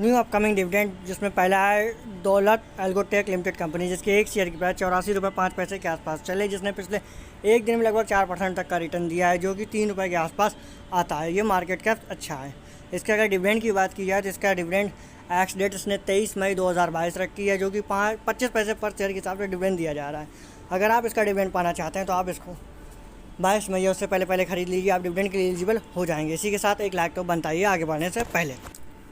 New upcoming dividend जिसमें पहला है दौलत एल्गोटेक लिमिटेड कंपनी, जिसके एक शेयर की प्राइस 84 रुपये 5 पैसे के आसपास चले, जिसने पिछले एक दिन में लगभग 4% तक का रिटर्न दिया है, जो कि 3 रुपये के आसपास आता है। ये मार्केट कैप अच्छा है। इसके अगर डिविडेंड की बात की जाए तो इसका डिविडेंड एक्स डेट इसने 23 मई 2022 रखी है, जो कि 25 पैसे पर शेयर के हिसाब से डिविडेंड दिया जा रहा है। अगर आप इसका डिविडेंड पाना चाहते हैं तो आप इसको 22 मई उससे पहले खरीद लीजिए, आप डिविडेंड के लिए एलिजिबल हो जाएंगे। इसी के साथ 1 लाख तो बनता ही है आगे बढ़ने से पहले।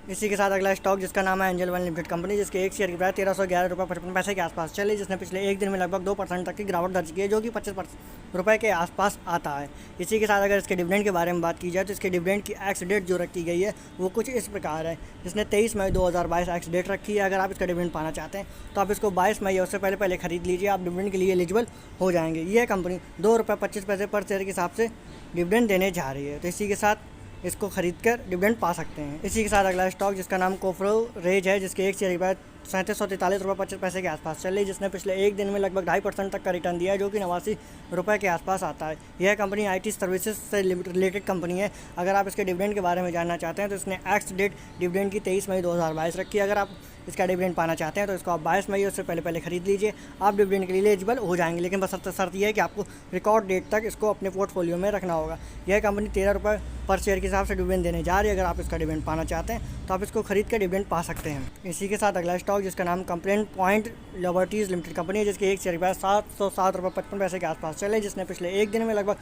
इसी के साथ अगला स्टॉक जिसका नाम है एंजल वन लिमिटेड कंपनी, जिसके एक शेयर की प्राइस 1311 रुपये 55 पैसे के आसपास चली, जिसने पिछले एक दिन में लगभग 2% तक की गिरावट दर्ज की है, जो कि 25 रुपये के आसपास आता है। इसी के साथ अगर इसके डिविडेंड के बारे में बात की जाए तो इसके डिविडेंड की एक्स डेट जो रखी गई है वो कुछ इस प्रकार है, जिसने 23 मई 2022 एक्स डेट रखी है। अगर आप इसका डिविडेंड पाना चाहते हैं तो आप इसको 22 मई उससे पहले खरीद लीजिए, आप डिविडेंड के लिए एलिजिबल हो जाएंगे। यह कंपनी 2 रुपये 25 पैसे पर शेयर के हिसाब से डिविडेंड देने जा रही है, तो इसी के साथ इसको खरीद कर डिविडेंड पा सकते हैं। इसी के साथ अगला स्टॉक जिसका नाम कोफरो रेज है, जिसके एक शेयर की प्राइस 3743 रुपये 25 पैसे के आसपास चल रही, जिसने पिछले एक दिन में लगभग 2.5% तक का रिटर्न दिया है, जो कि 89 रुपये के आसपास आता है। यह कंपनी IT सर्विसेज से रिलेटेड कंपनी है। अगर आप इसके डिविडेंड के बारे में जानना चाहते हैं तो इसने एक्स डेट डिविडेंड की 23 मई 2022 रखी है। अगर आप इसका डिविडेंड पाना चाहते हैं तो इसको आप 22 मई उससे पहले खरीद लीजिए, आप डिविडेंड के लिए एलिजिबल हो जाएंगे। लेकिन बस शर्त यह है कि आपको रिकॉर्ड डेट तक इसको अपने पोर्टफोलियो में रखना होगा। यह कंपनी 13 रुपये पर शेयर के हिसाब से डिविडेंड देने जा रही है। अगर आप इसका डिविडेंड पाना चाहते हैं तो आप इसको खरीद कर डिविडेंड पा सकते हैं। इसी के साथ अगला स्टॉक जिसका नाम complain point liberties limited company है, जिसके एक शेयर की प्राइस 707 रुपये 55 पैसे के आसपास चले, जिसने पिछले एक दिन में लगभग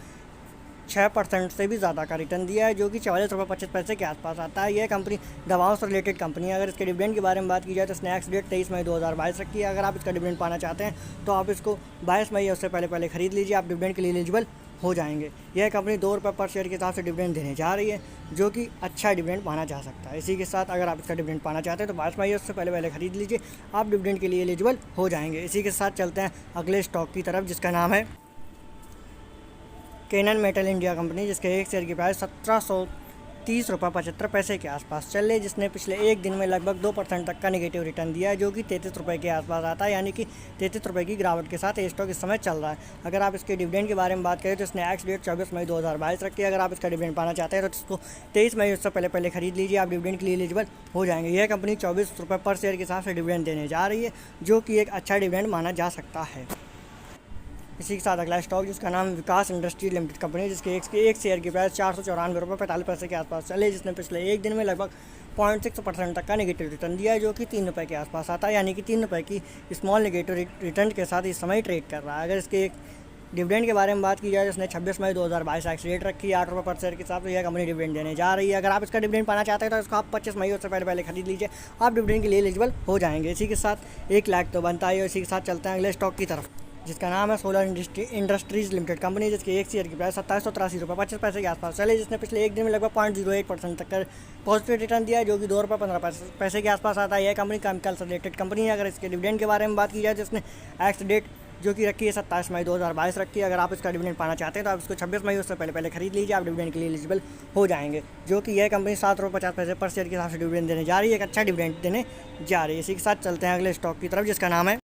6% से भी ज़्यादा का रिटर्न दिया है, जो कि 44 रुपये 25 पैसे के आसपास आता है। यह कंपनी दवाओं से रिलेटेड कंपनी है। अगर इसके डिविडेंड के बारे में बात की जाए तो इसने एक्स डेट 23 मई 2022 रखी है। अगर आप इसका डिविडेंड पाना चाहते हैं तो आप इसको 22 मई उससे पहले खरीद लीजिए, आप डिविडेंड के लिए एलिजिबल हो जाएंगे। यह कंपनी 2 रुपये पर शेयर के हिसाब से डिविडेंड देने जा रही है, जो कि अच्छा डिविडेंड माना जा सकता है। इसी के साथ अगर आप इसका डिविडेंड पाना चाहते हैं तो 22 मई उससे पहले खरीद लीजिए, आप डिविडेंड के लिए एलिजिबल हो जाएंगे। इसी के साथ चलते हैं अगले स्टॉक की तरफ जिसका नाम है कैनन मेटल इंडिया कंपनी, जिसके एक शेयर की प्राइस 1730 रुपये 75 पैसे के आसपास चल रही, जिसने पिछले एक दिन में लगभग 2% तक का नेगेटिव रिटर्न दिया है, जो कि 33 रुपये के आसपास आता है। यानी कि 33 रुपये की गिरावट के साथ ये स्टॉक इस समय चल रहा है। अगर आप इसके डिविडेंड के बारे में बात करें तो इसने एक्स डेट 24 मई 2022 रखी है। अगर आप इसका डिविडेंड पाना चाहते हैं तो इसको 23 मई उससे पहले खरीद लीजिए, आप डिविडेंड के लिए एलिजिबल हो जाएंगे। यह कंपनी 24 रुपये पर शेयर के हिसाब से डिविडेंड देने जा रही है, जो कि एक अच्छा डिविडेंड माना जा सकता है। इसी के साथ अगला स्टॉक जिसका नाम विकास इंडस्ट्रीज लिमिटेड कंपनी, जिसके एक शेयर की प्राइस 494 रुपये 45 पैसे के आसपास चले, जिसने पिछले एक दिन में लगभग 0.6% तक का नेगेटिव रिटर्न दिया है, जो कि 3 रुपये के आसपास आता है। यानी कि 3 रुपये की स्मॉल नेगेटिव रिटर्न के साथ इस समय ट्रेड कर रहा है। अगर इसके एक डिविडेंड के बारे में बात की जाए तो इसने 26 मई 2022 एक्स डेट रखी है, 8 रुपये पर शेयर के हिसाब से यह कंपनी डिविडेंड देने जा रही है। अगर आप इसका डिविडेंड पाना चाहते हैं तो इसको आप 25 मई उससे पहले खरीद लीजिए, आप डिविडेंड के लिए एलिजिबल हो जाएंगे। इसी के साथ 1 लाख तो बनता है। इसी के साथ चलते हैं अगले स्टॉक की तरफ जिसका नाम है सोलर इंडस्ट्रीज लिमिटेड कंपनी, जिसके एक शेयर की प्राइस 2783 रुपये 25 पैसे के आसपास चले, जिसने पिछले एक दिन में लगभग 0.01% तक का पॉजिटिव रिटर्न दिया है, जो कि 2 रुपये 15 पैसे के आसपास आता है। यह कंपनी केमिकल से रिलेटेड कंपनी है। अगर इसके डिविडेंड के बारे में बात की जाए तो इसने एक्स डेट जो कि रखी है 27 मई 2022 रखी है। अगर आप इसका डिविडेंड पाना चाहते हैं तो आप इसको 26 मई उससे पहले खरीद लीजिए, आप डिविडेंड के लिए एलिजिबल हो जाएंगे। जो कि यह कंपनी 7 रुपये 50 पैसे पर शेयर के हिसाब से डिविडेंड देने जा रही है, एक अच्छा डिविडेंड देने जा रही है। इसी के साथ चलते हैं अगले स्टॉक की तरफ जिसका नाम है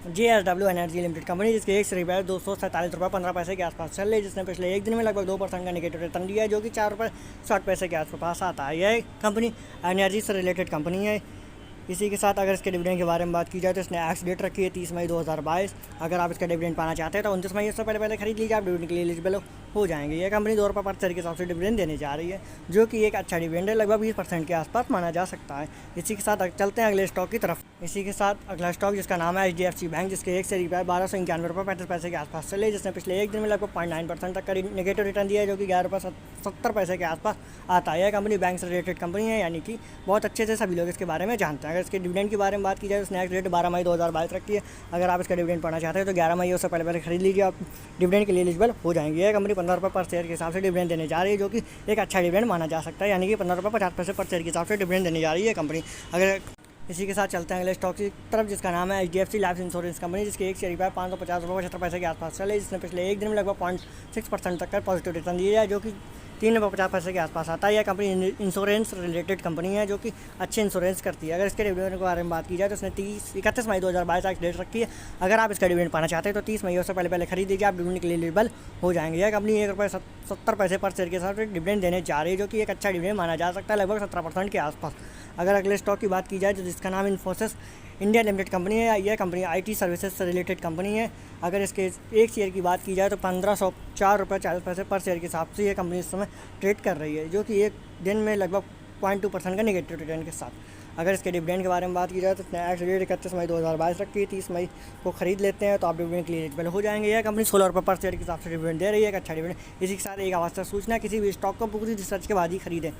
JSW एनर्जी लिमिटेड कंपनी, जिसके एक शेयर की प्राइस 247 रुपये 15 पैसे के आसपास चल रही है, जिसने पिछले एक दिन में लगभग 2% का नेगेटिव रिटर्न दिया है, जो कि 4 रुपये 60 पैसे के आसपास आता है। यह कंपनी एनर्जी से रिलेटेड कंपनी है। इसी के साथ अगर इसके डिविडेंड के बारे में बात की जाए तो इसने एक्स डेट रखी है 30 मई 2022। अगर आप इसका डिविडेंड पाना चाहते हैं तो 29 मई उससे पहले खरीद लीजिए, आप डिविडेंड के लिए एलिजिबल हो जाएंगे। यह कंपनी 2 रुपये पर शेयर के हिसाब से डिविडेंड देने जा रही है, जो कि एक अच्छा डिविडेंड है, लगभग 20% के आसपास माना जा सकता है। इसी के साथ चलते हैं अगले स्टॉक की तरफ। इसी के साथ अगला स्टॉक जिसका नाम है HDFC बैंक, जिसके एक शेयर की प्राइस 1291 रुपये 35 पैसे के आसपास चले, जिसने पिछले एक दिन में लगभग 0.9% तक का नेगेटिव रिटर्न दिया है, जो कि 11 रुपये 70 पैसे के आसपास आता है। यह कंपनी बैंक से रिलेटेड कंपनी है, यानी कि बहुत अच्छे से सभी लोग इसके बारे में जानते हैं। अगर इसके डिविडेंड के बारे में बात की जाए तो इसने एक्स डेट 12 मई 2022 रखी है। अगर आप इसका डिविडेंड पाना चाहते हैं तो 11 मई उससे पहले खरीद लीजिए, आप डिविडेंड के लिए एलिजिबल हो जाएंगे। यह कंपनी 15 रुपये पर शेयर के हिसाब से डिविडेंड देने जा रही है, जो कि एक अच्छा डिविडेंड माना जा सकता है। यानी कि 15 रुपये 50 पैसे पर शेयर के हिसाब से डिविडेंड देने जा रही है कंपनी। अगर इसी के साथ चलते हैं अगले स्टॉक की तरफ जिसका नाम है HDFC लाइफ इंश्योरेंस कंपनी, जिसके एक शेयर की प्राइस 550 रुपये 75 पैसे के आसपास चले, जिसने पिछले एक दिन में लगभग 0.6% तक का पॉजिटिव रिटर्न दिया है, जो कि 3 रुपये 50 पैसे के आसपास आता है। यह कंपनी इंश्योरेंस रिलेटेड कंपनी है, जो कि अच्छे इंश्योरेंस करती है। अगर इसके डिविडेंड के बारे में बात की जाए तो इसने 31 मई 2022 तक डेट रखी है। अगर आप इसका डिविडेंड पाना चाहते हैं तो 30 मई से पहले खरीद लीजिए, आप डिविडेंड के लिए एलिजिबल हो जाएंगे। यह कंपनी 1 रुपये 70 पैसे पर शेयर के साथ डिविडेंड देने जा रही है, जो कि एक अच्छा डिविडेंड माना जा सकता है, लगभग 17% के आसपास। अगर अगले स्टॉक की बात की जाए तो जिसका नाम इन्फोसिस इंडिया लिमिटेड कंपनी है। यह कंपनी IT सर्विसेज से रिलेटेड कंपनी है। अगर इसके एक शेयर की बात की जाए तो 1504.40 रुपये पर शेयर के हिसाब से यह कंपनी इस समय ट्रेड कर रही है, जो कि एक दिन में लगभग 0.2% का नेगेटिव रिटर्न के साथ। अगर इसके डिविडेंड के बारे में बात की जाए तो नेक्स्ट डेट 31 मई 2022 रखी है। 30 मई को खरीद लेते हैं तो आप डिविडेंड के लिए एलिजिबल हो जाएंगे। यह कंपनी 16 रुपये पर शेयर के हिसाब से डिविडेंड दे रही है, एक अच्छा डिविडेंड। इसी के साथ एक आवाज़ सूचना, किसी भी स्टॉक को पूरी रिसर्च के बाद ही खरीदें।